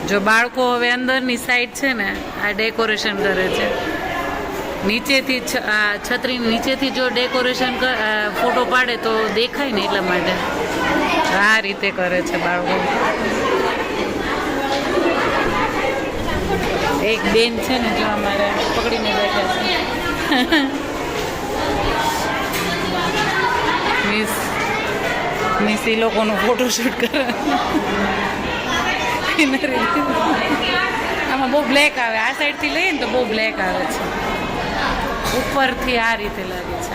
જો બાળકો હવે અંદરની સાઈડ છે ને આ ડેકોરેશન કરે છે, નીચેથી આ છત્રી નીચેથી જો ડેકોરેશન ફોટો પાડે તો દેખાય ને એટલા માટે આ રીતે કરે છે બાળકો. એક બેન છે ને જો અમારે પકડીને બેઠા છે મિસ એ લોકોનું ફોટોશૂટ કરે. આમાં બહુ બ્લેક આવે, આ સાઈડથી લઈએ ને તો બહુ બ્લેક આવે છે, ઉપરથી આ રીતે લાગે છે.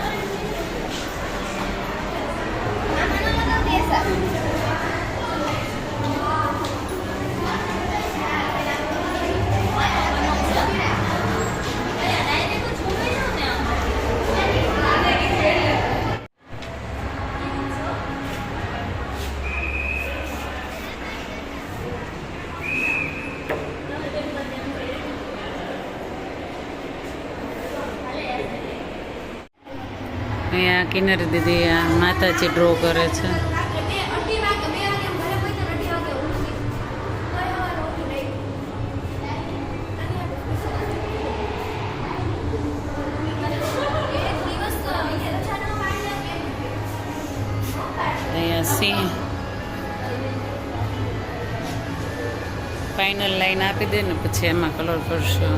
અહીંયા કિન્નરી દીદી આ માતાજી ડ્રો કરે છે. અહીંયા સિંહ ફાઇનલ લાઈન આપી દે ને પછી એમાં કલર કરશો.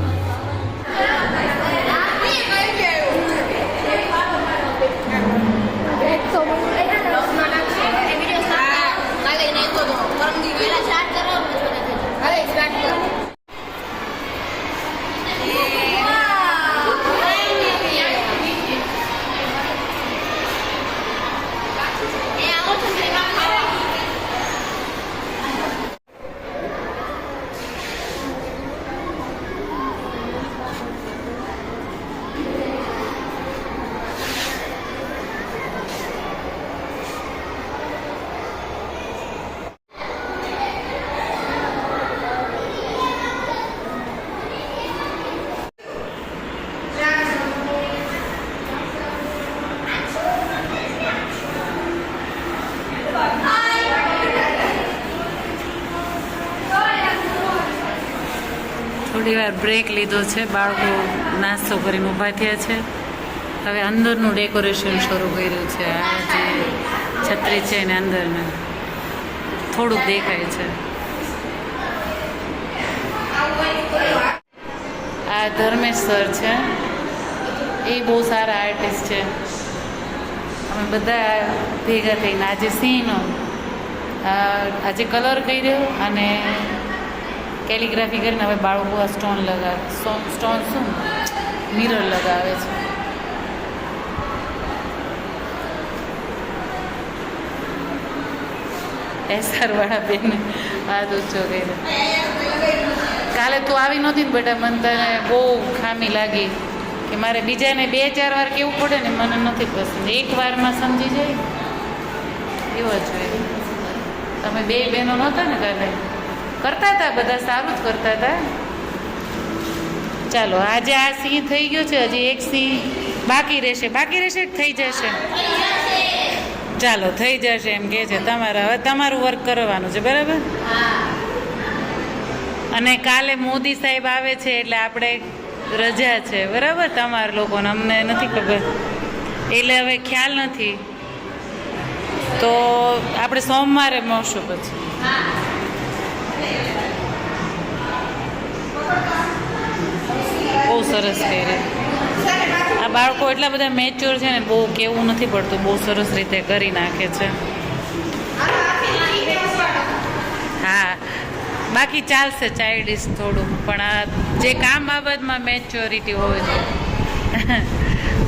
થોડી વાર બ્રેક લીધો છે, બાળકો નાસ્તો કરીને ઊભા થયા છે. હવે અંદરનું ડેકોરેશન શરૂ કર્યું છે. આ જે છત્રી છે એને અંદરને થોડુંક દેખાય છે. આ ધર્મેશ સર છે, એ બહુ સારા આર્ટિસ્ટ છે. અમે બધા ભેગા થઈને આજે સિંહનો આજે કલર કર્યો અને કેલિગ્રાફી કરીને હવે બાળકો આ સ્ટોન શું મિરર લગાવે છે. એસઆરવાળા બેન હાથ ઊંચો કર્યો. કાલે તું આવી નહોતી ને બેટા, મને તને બહુ ખામી લાગી કે મારે બીજાને 2-4 વાર કેવું પડે ને, મને નથી પસંદ. એક વારમાં સમજી જાય એવો જોઈએ. તમે 2 બહેનો નહોતા ને કાલે, કરતા હતા બધા, સારું જ કરતા હતા. ચાલો આજે આ સિંહ થઈ ગયો છે, હજી એક સિંહ બાકી રહેશે કે થઈ જશે? ચાલો થઈ જશે એમ કે છે. હવે તમારું વર્ક કરવાનું છે, બરાબર? અને કાલે મોદી સાહેબ આવે છે એટલે આપણે રજા છે, બરાબર? તમારા લોકોને, અમને નથી ખબર એટલે હવે ખ્યાલ નથી, તો આપણે સોમવારે મળશું પછી. બહુ સરસ કરે આ બાળકો, એટલા બધા મેચ્યોર છે ને, બહુ કેવું નથી પડતું, બહુ સરસ રીતે કરી નાખે છે. હા, બાકી ચાલશે ચાઇલ્ડિશ થોડું, પણ આ જે કામ બાબતમાં મેચ્યોરિટી હોય છે.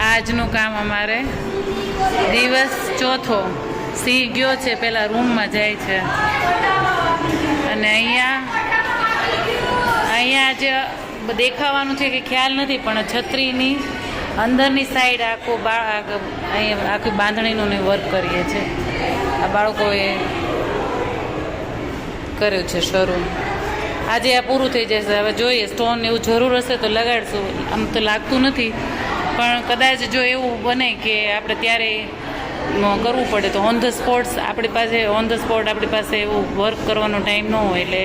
આજનું કામ અમારે દિવસ ચોથો. સિંહ ગયો છે, પેલા રૂમમાં જાય છે. અને અહીંયા જે દેખાવાનું છે કે ખ્યાલ નથી, પણ છત્રીની અંદરની સાઈડ આખી બાંધણીનું વર્ક કરીએ છીએ. આ બાળકોએ કર્યું છે શરૂ. આજે આ પૂરું થઈ જશે. હવે જોઈએ, સ્ટોન એવું જરૂર હશે તો લગાડશું. આમ તો લાગતું નથી, પણ કદાચ જો એવું બને કે આપણે ત્યારે કરવું પડે તો ઓન ધ સ્પોટ આપણી પાસે એવું વર્ક કરવાનો ટાઈમ ન હોય, એટલે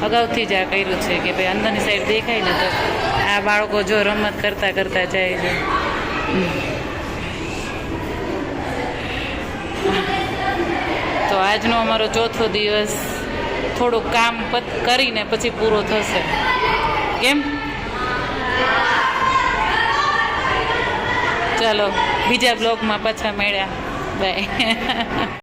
અગાઉથી જ આ કર્યું છે કે ભાઈ અંદરની સાઈડ દેખાય ને તો આ બાળકો જો રમત કરતાં કરતાં જાય છે. તો આજનો અમારો ચોથો દિવસ થોડુંક કામ કરીને પછી પૂરો થશે. કેમ? ચાલો બીજા બ્લોગમાં પાછા મળ્યા. બાય.